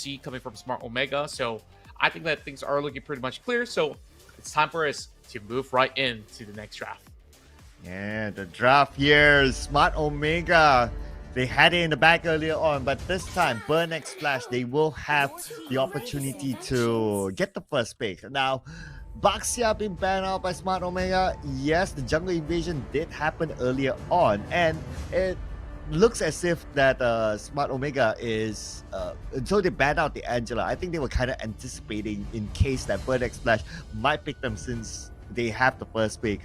see coming from Smart Omega. So I think that things are looking pretty much clear. So it's time for us to move right into the next draft. Yeah, the draft here, Smart Omega. They had it in the bag earlier on, but this time, Burn X Flash, they will have the opportunity to get the first pick. Now, Baxia being banned out by Smart Omega. Yes, the jungle invasion did happen earlier on, and it looks as if that Smart Omega is until they banned out the Angela. I think they were kind of anticipating in case that Burn X Flash might pick them since they have the first pick.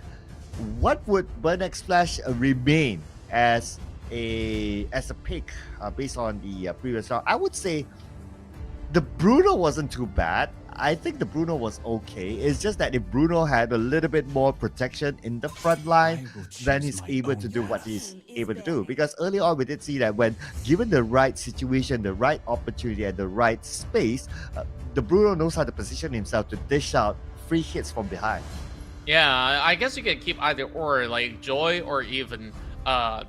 What would Burn X Flash remain as a pick based on the previous round? I would say the Bruno wasn't too bad. I think the Bruno was okay. It's just that if Bruno had a little bit more protection in the front line, then he's able to do what he's able to do. Because early on, we did see that when given the right situation, the right opportunity, and the right space, the Bruno knows how to position himself to dish out free hits from behind. Yeah, I guess you can keep either or, like Joy or even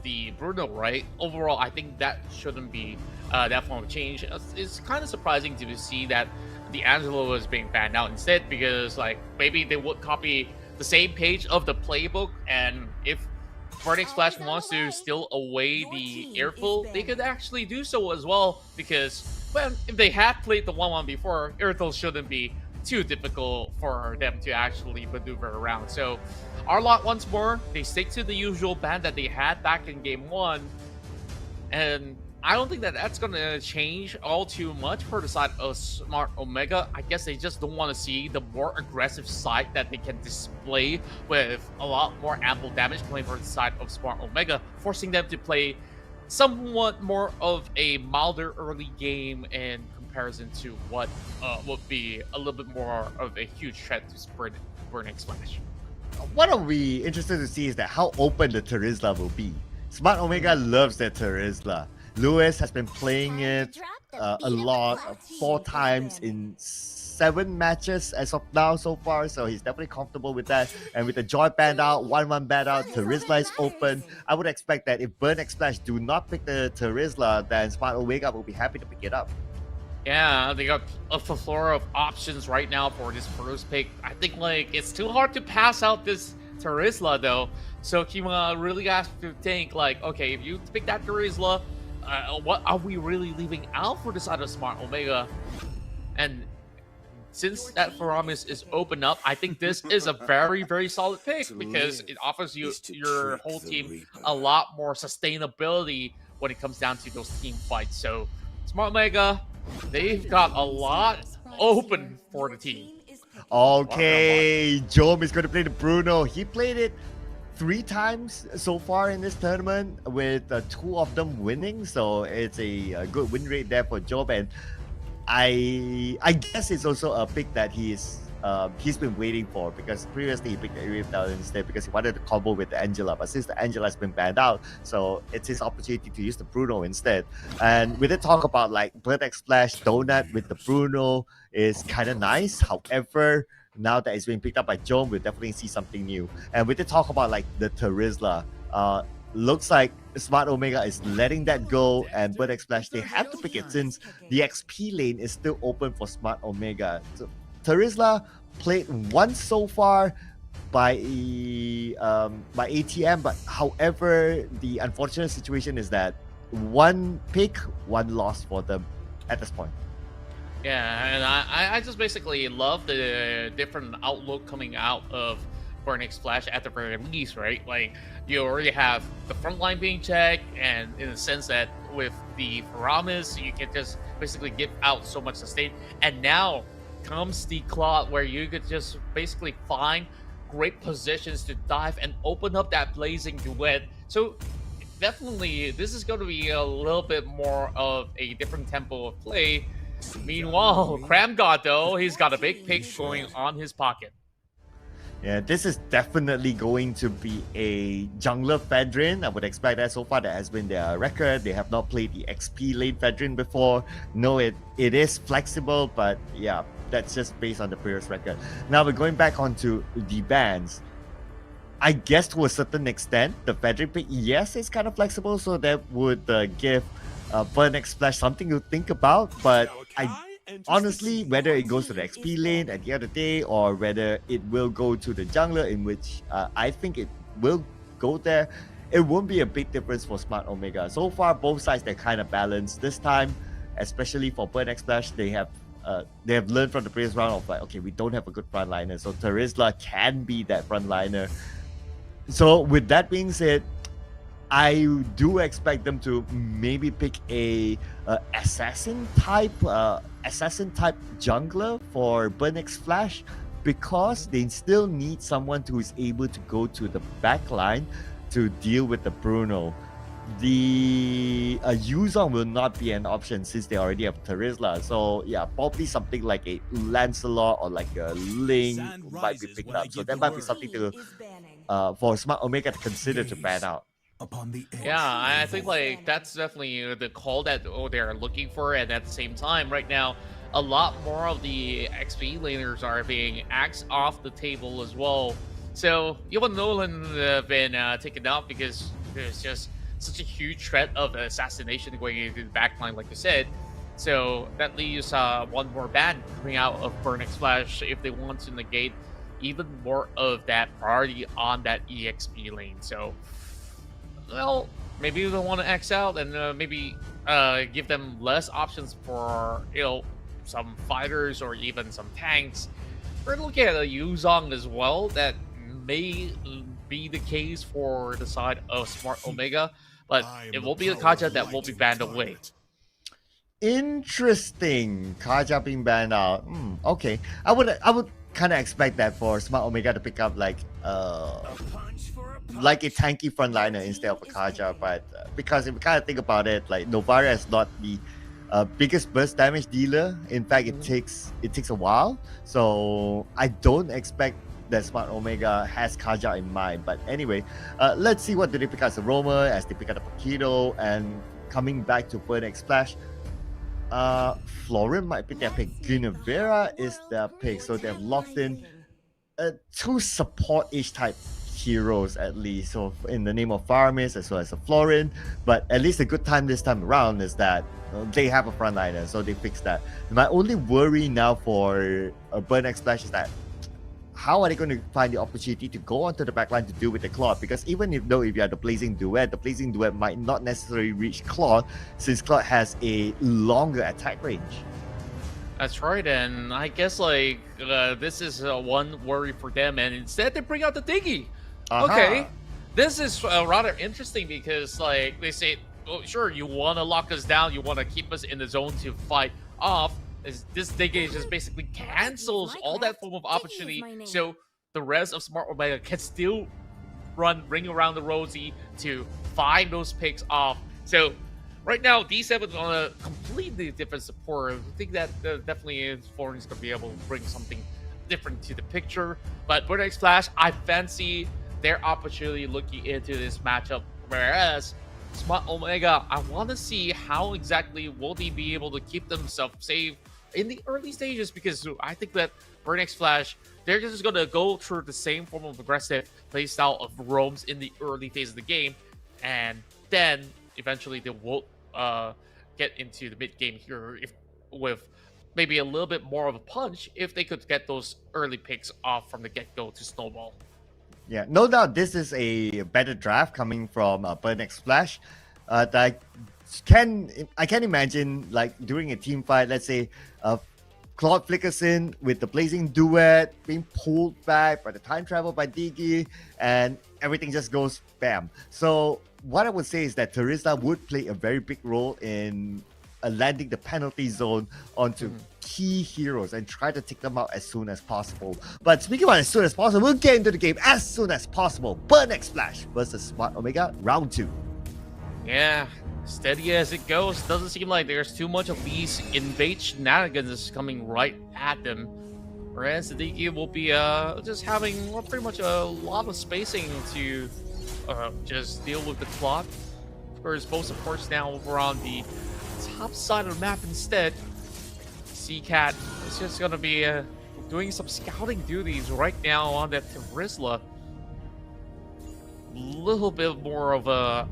the Bruno, right? Overall, I think that shouldn't be that form of change. It's kind of surprising to see that the Angelo was being banned out instead, because like maybe they would copy the same page of the playbook, and if Burn X Flash wants to steal away the airful, they could actually do so as well, because well, if they have played the 1-1 before, airful shouldn't be too difficult for them to actually maneuver around. So Arlot once more, they stick to the usual ban that they had back in game 1, and I don't think that that's going to change all too much for the side of Smart Omega. I guess they just don't want to see the more aggressive side that they can display with a lot more ample damage coming from the side of Smart Omega, forcing them to play somewhat more of a milder early game in comparison to what would be a little bit more of a huge threat to Burn X Flash. What are we interested to see is that how open the Terizla will be. Smart Omega loves their Terizla. Lewis has been playing it a lot, 4 times in 7 matches as of now so far, so he's definitely comfortable with that. And with the Joy banned out, 1-1 banned out, Terizla is open. I would expect that if Burn X Flash do not pick the Terizla, then Smart Omega will be happy to pick it up. Yeah, they got a plethora of options right now for this first pick. I think like it's too hard to pass out this Terizla though. So Kima really has to think like, okay, if you pick that Terizla, what are we really leaving out for the side of Smart Omega? And since that Faramis is open up, I think this is a very, very solid pick, because it offers you your whole team a lot more sustainability when it comes down to those team fights. So Smart Omega, they've got a lot open for the team. Okay, Jom is going to play the Bruno. He played it 3 times so far in this tournament, with 2 of them winning, so it's a good win rate there for Job. And I guess it's also a pick that he's been waiting for, because previously he picked the Arif down instead because he wanted to combo with the Angela, but since the Angela has been banned out, so it's his opportunity to use the Bruno instead. And we did talk about like Burn X Flash Donut with the Bruno is kind of nice. However, now that it's being picked up by Joan, we'll definitely see something new. And we did talk about like the Terizla. Looks like Smart Omega is letting that go, and Burn X Flash, they have to pick it since the XP lane is still open for Smart Omega. So Terizla played once so far by ATM, but however, the unfortunate situation is that 1 pick, 1 loss for them at this point. Yeah, and I just basically love the different outlook coming out of Burn X Flash at the very least, right? Like, you already have the front line being checked, and in the sense that with the Faramis, you can just basically give out so much sustain. And now comes the Claw, where you could just basically find great positions to dive and open up that blazing duet. So definitely, this is going to be a little bit more of a different tempo of play. Meanwhile, Cram God, though, he's got a big pick going on his pocket. Yeah, this is definitely going to be a jungler Fedrin. I would expect that. So far, that has been their record. They have not played the XP lane Fedrin before. No, it is flexible, but yeah, that's just based on the previous record. Now we're going back onto the bans. I guess to a certain extent, the Fedrin pick, yes, it's kind of flexible, so that would give Burn X Splash something to think about, but I honestly, whether it goes to the XP lane at the end of the day or whether it will go to the jungler, in which I think it will go there, it won't be a big difference for Smart Omega. So far, both sides they're kind of balanced. This time, especially for Burn X Splash, they have learned from the previous round of like, okay, we don't have a good frontliner, so Terizla can be that frontliner. So with that being said, I do expect them to maybe pick a assassin type jungler for Burn X Flash, because they still need someone who is able to go to the back line to deal with the Bruno. The Yuzong will not be an option since they already have Terizla. So yeah, probably something like a Lancelot or like a Ling might be picked up. So that might be something to for Smart Omega to consider to ban out. Yeah, I think like that's definitely the call that they're looking for, and at the same time, right now, a lot more of the XP laners are being axed off the table as well. So even Nolan been taken out because there's just such a huge threat of assassination going into the backline, like you said. So that leaves one more ban coming out of Burn X Flash if they want to negate even more of that priority on that EXP lane. So, well, maybe they want to X out and maybe give them less options for, some fighters or even some tanks. We're looking at a Yuzong as well. That may be the case for the side of Smart Omega, but it will be the Kaja that will be banned away. Interesting. Kaja being banned out. Okay. I would kind of expect that for Smart Omega to pick up like a tanky frontliner instead of a Kaja, but because if you kind of think about it, like Novaria is not the biggest burst damage dealer. In fact, it takes a while. So I don't expect that Smart Omega has Kaja in mind. But anyway, let's see what do they pick up as a roamer as they pick up a Paquito. And coming back to Burn X Splash, Florin might be their pick. Guinevere is their pick. So they've locked in two support-ish type heroes at least. So in the name of Faramis as well as a Florin. But at least a good time this time around is that they have a frontliner, so they fixed that. My only worry now for Burn X Splash is that how are they going to find the opportunity to go onto the backline to deal with the Claude? Because even if you have the Blazing Duet might not necessarily reach Claude, since Claude has a longer attack range. That's right, and I guess like this is one worry for them, and instead they bring out the Diggy. Okay, this is rather interesting because like they say, oh, sure, you want to lock us down, you want to keep us in the zone to fight off. This Diggy just basically cancels all that form of opportunity, so the rest of Smart Omega can still ring around the rosy to find those picks off. So right now, D7 on a completely different support. I think that definitely is Florin's going to be able to bring something different to the picture. But Burn X Flash, I fancy their opportunity looking into this matchup, whereas Smart Omega, I want to see how exactly will they be able to keep themselves safe in the early stages, because I think that Burn X Flash, they're just going to go through the same form of aggressive playstyle of roams in the early phase of the game, and then eventually they will get into the mid game here with maybe a little bit more of a punch if they could get those early picks off from the get-go to snowball. Yeah, no doubt this is a better draft coming from Burn X Splash. I can imagine like during a team fight, let's say Claude flickers in with the Blazing Duet being pulled back by the time travel by Diggy, and everything just goes bam. So what I would say is that Terizla would play a very big role in landing the penalty zone onto key heroes and try to take them out as soon as possible. But speaking about as soon as possible, we'll get into the game as soon as possible. Burn X Splash versus Smart Omega, round 2. Yeah, steady as it goes. Doesn't seem like there's too much of these invade shenanigans coming right at them. Whereas the DQ will be just having pretty much a lot of spacing to just deal with the clock. Of course, both supports now over on the top side of the map instead. C-Cat is just going to be doing some scouting duties right now on that Terizla. A little bit more of a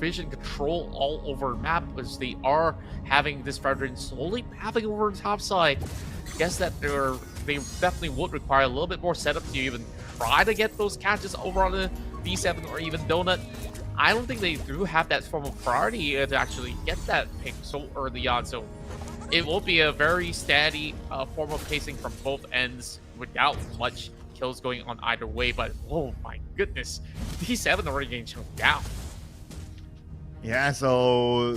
vision control all over map as they are having this Fredrin slowly pathing over the top side. Guess that they definitely would require a little bit more setup to even try to get those catches over on the D7 or even Donut. I don't think they do have that form of priority to actually get that pick so early on, so it will be a very steady form of pacing from both ends without much kills going on either way. But oh my goodness, D7 already getting choked down. Yeah, so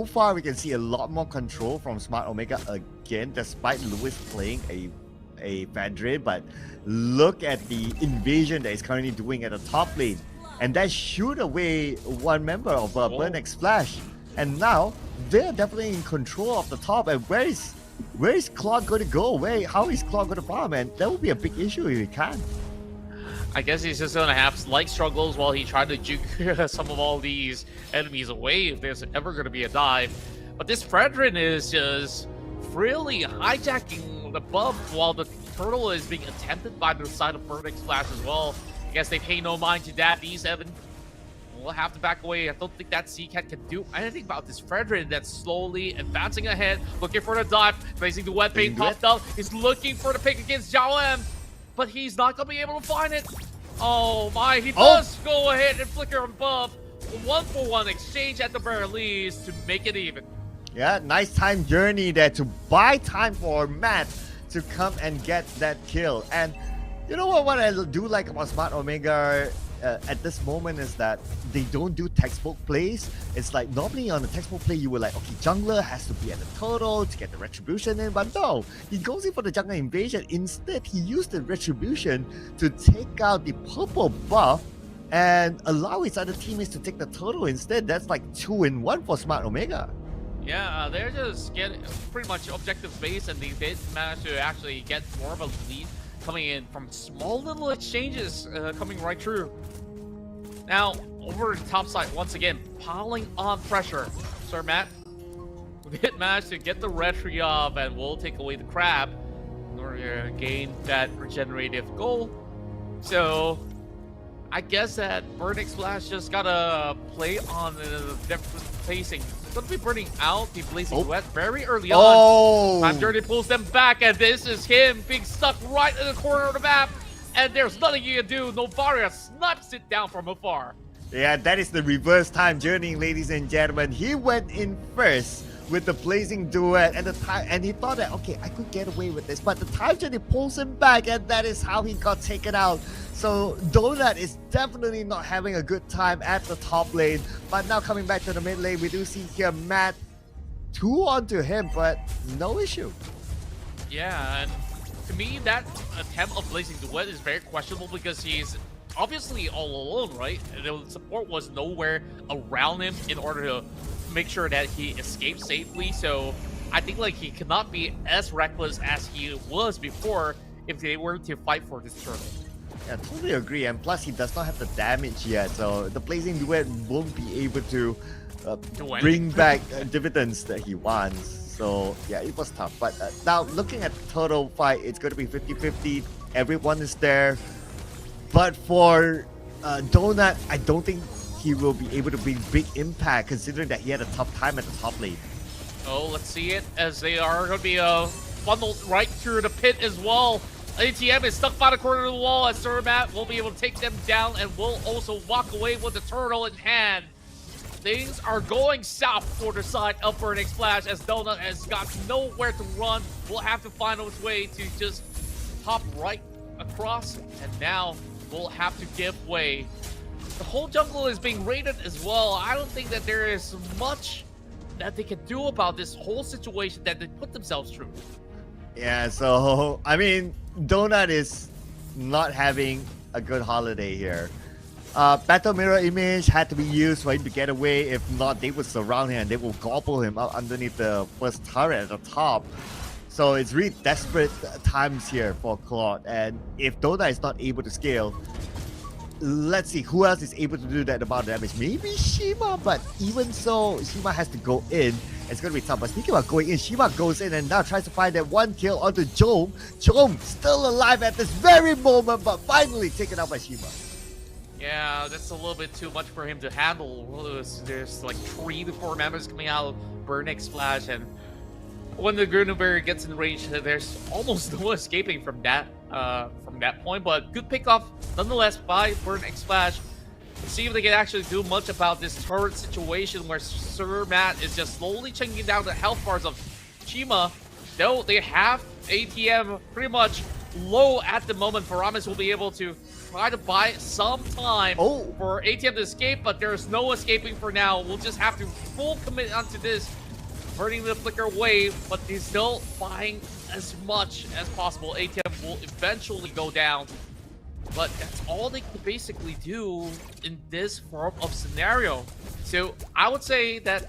far we can see a lot more control from Smart Omega again, despite Lewis playing a Fadrin. But look at the invasion that he's currently doing at the top lane, and that shoot away one member of Burn X Splash. And now they're definitely in control of the top. And where is Claude going to go? How is Claude going to farm? And that would be a big issue if he can't. I guess he's just gonna have slight struggles while he tried to juke some of all these enemies away if there's ever gonna be a dive. But this Fredrin is just really hijacking the buff while the turtle is being attempted by the side of Burn X Splash as well. I guess they pay no mind to that. D7 will have to back away. I don't think that Seacat can do anything about this Fredrin that's slowly advancing ahead, looking for the dive, placing the wet bait popped up. He's looking for the pick against Zhao M, but he's not going to be able to find it. Oh my, he does go ahead and flicker above. 1-for-1 exchange at the very least to make it even. Yeah, nice time journey there to buy time for Matt to come and get that kill. And you know what I do like about Smart Omega at this moment is that they don't do textbook plays. It's like normally on a textbook play you were like, okay, jungler has to be at the total to get the retribution in, but no, he goes in for the jungle invasion. Instead, he used the retribution to take out the purple buff and allow his other teammates to take the total instead. That's like 2-in-1 for Smart Omega. Yeah, they're just getting pretty much objective based, and they did manage to actually get more of a lead coming in from small little exchanges coming right through. Now, over the top side, once again, piling on pressure. Sir Matt did manage to get the retry off, and will take away the crab in order to gain that regenerative goal. So, I guess that Burn X Splash just gotta play on the different pacing. It's gonna be burning out the Blazing Wet very early on. Time Journey pulls them back, and this is him being stuck right in the corner of the map. And there's nothing you can do. Novaria snaps it down from afar. Yeah, that is the reverse time journey, ladies and gentlemen. He went in first with the Blazing Duet and the time, and he thought that, okay, I could get away with this, but the time journey pulls him back, and that is how he got taken out. So Donut is definitely not having a good time at the top lane. But now coming back to the mid lane, we do see here Matt 2 onto him, but no issue. Yeah, and to me, that attempt of Blazing Duet is very questionable because he's obviously all alone, right? The support was nowhere around him in order to make sure that he escaped safely. So I think like he cannot be as reckless as he was before if they were to fight for this turtle. Yeah, totally agree. And plus, he does not have the damage yet, so the Blazing Duet won't be able to bring back dividends that he wants. So yeah, it was tough. But now looking at the total fight, it's going to be 50-50. Everyone is there. But for Donut, I don't think he will be able to bring big impact considering that he had a tough time at the top lane. Oh, let's see it as they are going to be funneled right through the pit as well. ATM is stuck by the corner of the wall as Surmat will be able to take them down and will also walk away with the turtle in hand. Things are going south for the side of Burn X Splash as Donut has got nowhere to run. Will have to find his way to just hop right across, and now will have to give way. The whole jungle is being raided as well. I don't think that there is much that they can do about this whole situation that they put themselves through. Yeah, so I mean, Donut is not having a good holiday here. Battle Mirror Image had to be used for him to get away. If not, they would surround him and they will gobble him up underneath the first turret at the top. So it's really desperate times here for Claude. And if Donut is not able to scale, let's see who else is able to do that amount of damage. Maybe Shima, but even so, Shima has to go in. It's going to be tough. But speaking about going in, Shima goes in and now tries to find that one kill onto Jom. Jom still alive at this very moment, but finally taken out by Shima. Yeah, that's a little bit too much for him to handle. There's like 3 to 4 members coming out, Burning Splash, and when the Gruneberg gets in range, there's almost no escaping from that point. But good pickoff nonetheless by Burning Splash. Let's see if they can actually do much about this turret situation where Sir Matt is just slowly chunking down the health bars of Chima. Though they have ATM pretty much low at the moment, Paramis will be able to try to buy some time for ATM to escape, but there's no escaping for now. We'll just have to full commit onto this, burning the flicker wave, but he's still buying as much as possible. ATM will eventually go down, but that's all they can basically do in this form of scenario. So I would say that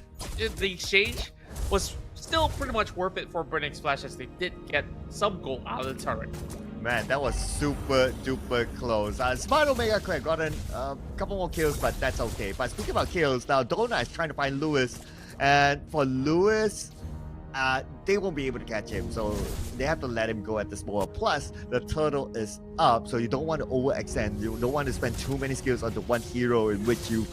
the exchange was still pretty much worth it for Burning Splash, as they did get some gold out of the turret. Man, that was super duper close. Smart Omega could have gotten a couple more kills, but that's okay. But speaking about kills, now Donut is trying to find Lewis, and for Lewis, they won't be able to catch him, so they have to let him go at this moment. Plus, the turtle is up, so you don't want to overextend. You don't want to spend too many skills on the one hero in which you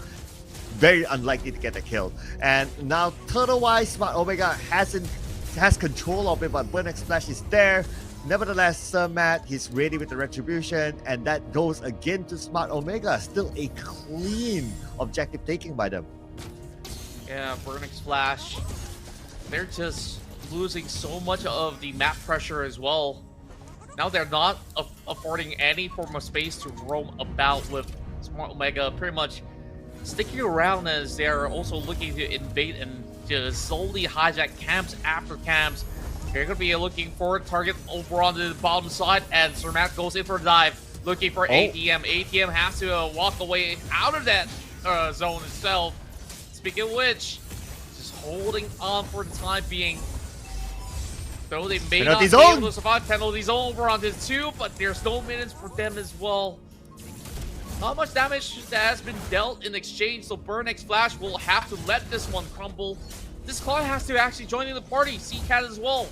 very unlikely to get a kill. And now turtle-wise, Smart Omega has control of it, but Burning Splash is there. Nevertheless, Sir Matt, he's ready with the retribution, and that goes again to Smart Omega. Still a clean objective taking by them. Yeah, Burning Splash, they're just losing so much of the map pressure as well. Now they're not affording any form of space to roam about, with Smart Omega pretty much sticking around as they're also looking to invade and just slowly hijack camps after camps. They're going to be looking for a target over on the bottom side, and Sir Matt goes in for a dive, looking for ATM. ATM has to walk away out of that zone itself. Speaking of which, just holding on for the time being. Though they may not be able to survive penalty zone over on this too, but there's no minutes for them as well. Not much damage that has been dealt in exchange, so Burning Splash will have to let this one crumble. This Claw has to actually join in the party, C-Cat as well.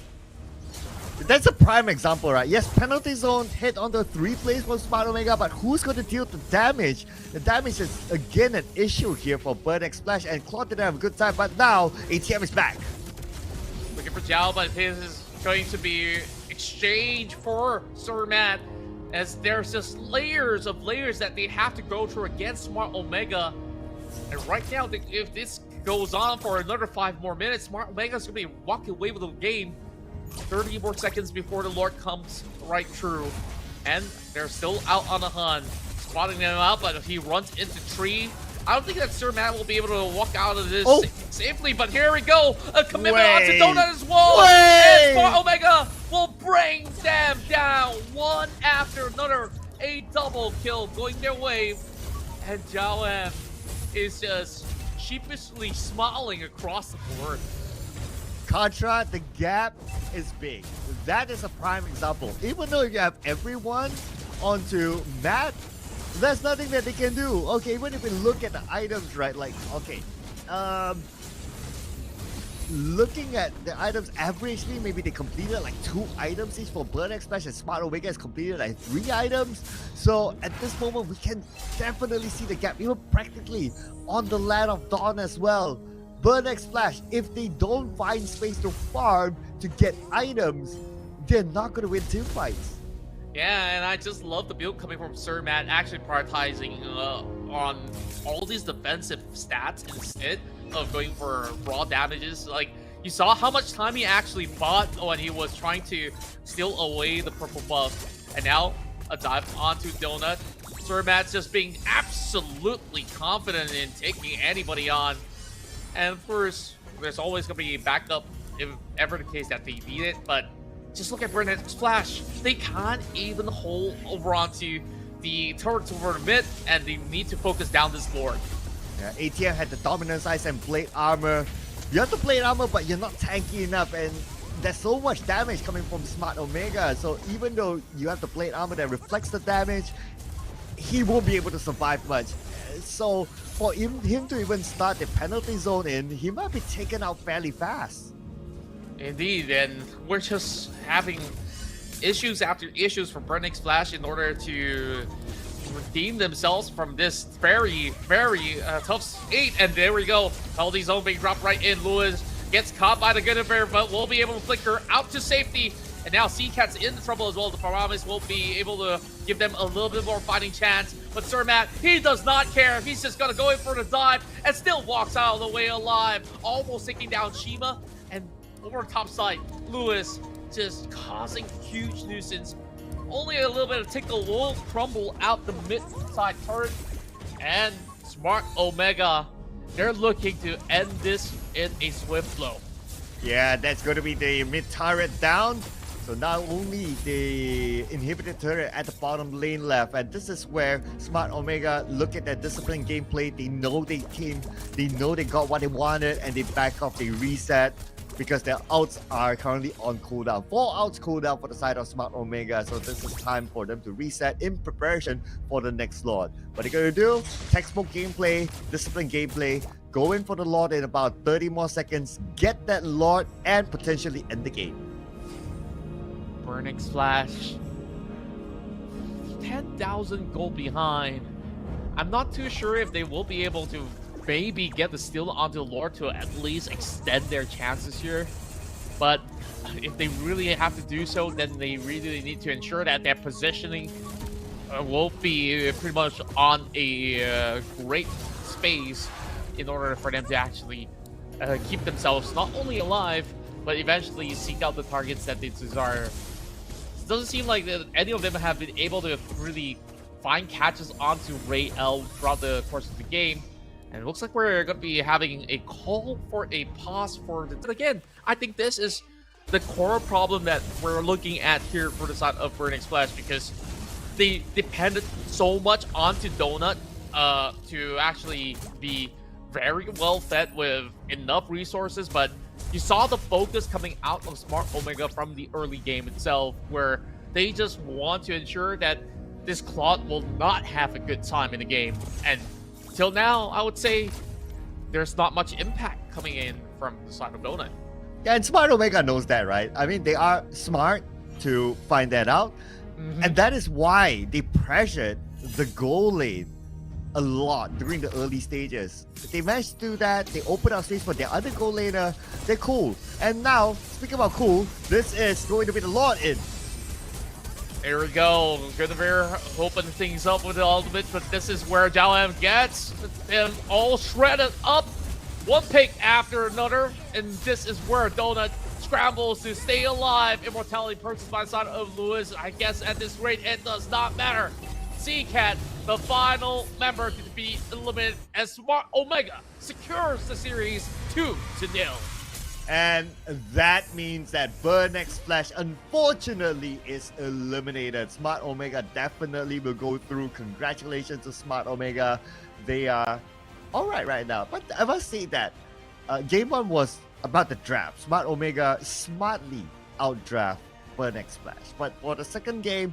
That's a prime example, right? Yes, penalty zone hit on the 3 plays for Smart Omega, but who's going to deal with the damage? The damage is again an issue here for Burning Splash, and Claw didn't have a good time, but now ATM is back. Looking for Jiao, but his is going to be exchange for Sir Matt, as there's just layers that they have to go through against Smart Omega. And right now, if this goes on for another 5 more minutes, Smart Omega's going to be walking away with the game. 30 more seconds before the Lord comes right through. And they're still out on the hunt. Spotting them out, but if he runs into tree, I don't think that Sir Matt will be able to walk out of this safely, but here we go. A commitment onto Donut as well. And Smart Omega will bring them down one after another. A double kill going their way. And Jiao M is just sheepishly smiling across the board. Contra, the gap is big. That is a prime example. Even though you have everyone onto Matt, there's nothing that they can do. Okay, even if we look at the items, right? Like, okay, looking at the items averagely, maybe they completed like 2 items each. For Burning Splash and Smart Omega has completed like 3 items. So at this moment, we can definitely see the gap, even practically on the Land of Dawn as well. Burning Splash, if they don't find space to farm to get items, they're not going to win team fights. Yeah, and I just love the build coming from Sir Matt, actually prioritizing on all these defensive stats instead of going for raw damages. Like, you saw how much time he actually bought when he was trying to steal away the purple buff. And now, a dive onto Donut. Sir Matt's just being absolutely confident in taking anybody on. And of course, there's always going to be backup if ever the case that they need it, but just look at Burning Splash. They can't even hold over onto the turrets over the mid, and they need to focus down this Lord. Yeah, ATM had the dominance eyes and plate armor. You have the plate armor, but you're not tanky enough, and there's so much damage coming from Smart Omega. So even though you have the plate armor that reflects the damage, he won't be able to survive much. So for him to even start the penalty zone in, he might be taken out fairly fast. Indeed, and we're just having issues after issues for Burning Splash in order to redeem themselves from this very, very tough state. And there we go. Penalty zone being dropped right in. Lewis gets caught by the Guinevere, but will be able to flicker out to safety. And now Seacat's in trouble as well. The Paramis will be able to give them a little bit more fighting chance. But Surmat, he does not care. He's just going to go in for the dive and still walks out of the way alive. Almost taking down Shima. And over top side, Lewis just causing huge nuisance. Only a little bit of tickle will crumble out the mid-side turret. And Smart Omega, they're looking to end this in a swift flow. Yeah, that's going to be the mid turret down. So not only the inhibited turret at the bottom lane left, and this is where Smart Omega look at that disciplined gameplay. They know they came, they know they got what they wanted, and they back off, they reset, because their outs are currently on cooldown. 4 outs cooldown for the side of Smart Omega, so this is time for them to reset in preparation for the next Lord. What they're gonna do, textbook gameplay, disciplined gameplay, go in for the Lord in about 30 more seconds, get that Lord, and potentially end the game. Burning Splash, 10,000 gold behind. I'm not too sure if they will be able to maybe get the steal onto the Lord to at least extend their chances here. But if they really have to do so, then they really need to ensure that their positioning will be pretty much on a great space in order for them to actually keep themselves not only alive, but eventually seek out the targets that they desire. It doesn't seem like any of them have been able to really find catches onto Ray L throughout the course of the game. And it looks like we're going to be having a call for a pause for the... But again, I think this is the core problem that we're looking at here for the side of Burning Splash, because they depended so much onto Donut to actually be very well fed with enough resources. But you saw the focus coming out of Smart Omega from the early game itself, where they just want to ensure that this Claude will not have a good time in the game. And till now, I would say there's not much impact coming in from the side of Donut. Yeah, and Smart Omega knows that, right? I mean, they are smart to find that out. And that is why they pressured the goal lane a lot during the early stages. If they managed to do that, they open up space for their other goal laner, they're cool. And now, speaking about cool, this is going to be the Lord in. There we go. Guinevere opening things up with the ultimate, but this is where Jiaoam gets them all shredded up. One pick after another, and this is where Donut scrambles to stay alive. Immortality purchased by the side of Lewis. I guess at this rate, it does not matter. Seacat, the final member to be eliminated, as Smart Omega secures the series 2-0. And that means that Burnex Flash unfortunately is eliminated. Smart Omega definitely will go through. Congratulations to Smart Omega. They are alright right now. But I must say that game 1 was about the draft. Smart Omega smartly outdraft Burnex Flash. But for the second game,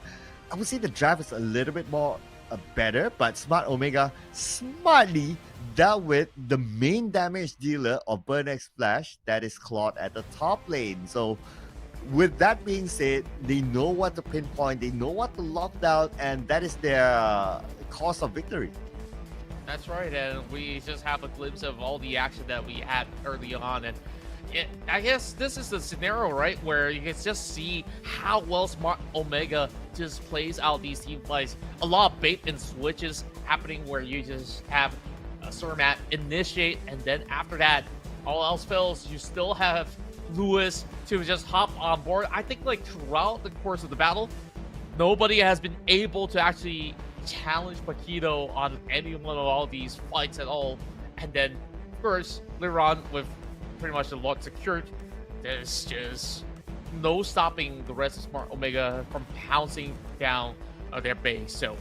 I would say the draft is a little bit more better, but Smart Omega smartly dealt with the main damage dealer of Burnex Flash, that is Claude at the top lane. So with that being said, they know what to pinpoint, they know what to lock down, and that is their cause of victory. That's right, and we just have a glimpse of all the action that we had early on, and I guess this is the scenario, right, where you can just see how well Smart Omega just plays out these team fights. A lot of bait and switches happening where you just have a Surmat initiate, and then after that, all else fails, you still have Lewis to just hop on board. I think like throughout the course of the battle, nobody has been able to actually challenge Paquito on any one of all these fights at all. And then, of course, later on with pretty much the lot secured, there's just no stopping the rest of Smart Omega from pouncing down their base. So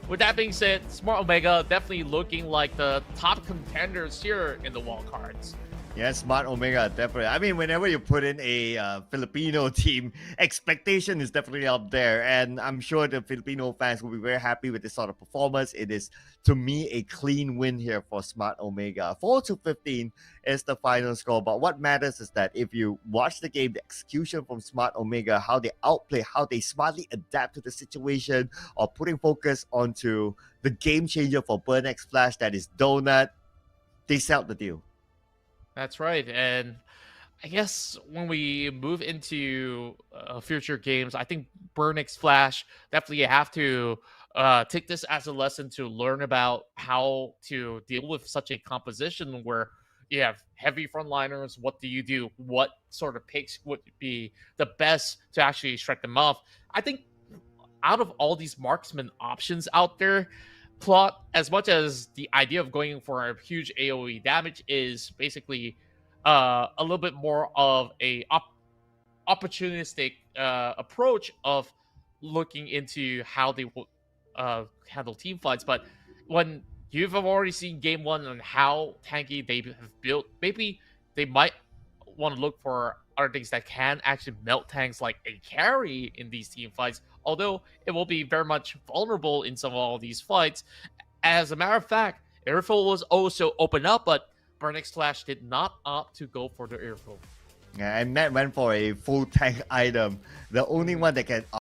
with that being said, Smart Omega definitely looking like the top contenders here in the wall cards. Yeah, Smart Omega, definitely. I mean, whenever you put in a Filipino team, expectation is definitely up there. And I'm sure the Filipino fans will be very happy with this sort of performance. It is, to me, a clean win here for Smart Omega. 4-15 is the final score. But what matters is that if you watch the game, the execution from Smart Omega, how they outplay, how they smartly adapt to the situation, or putting focus onto the game changer for Burn X Flash, that is Donut, they sealed the deal. That's right. And I guess when we move into future games, I think Burnix Flash definitely have to take this as a lesson to learn about how to deal with such a composition where you have heavy frontliners. What do you do? What sort of picks would be the best to actually strike them off? I think out of all these marksman options out there, plot as much as the idea of going for a huge AoE damage is basically a little bit more of a opportunistic approach of looking into how they will handle team fights. But when you've already seen game one and how tanky they have built, maybe they might want to look for other things that can actually melt tanks like a carry in these team fights. Although it will be very much vulnerable in some of all these fights. As a matter of fact, airfill was also open up, but Burnix Flash did not opt to go for the airfill. Yeah, and Matt went for a full tank item. The only one that can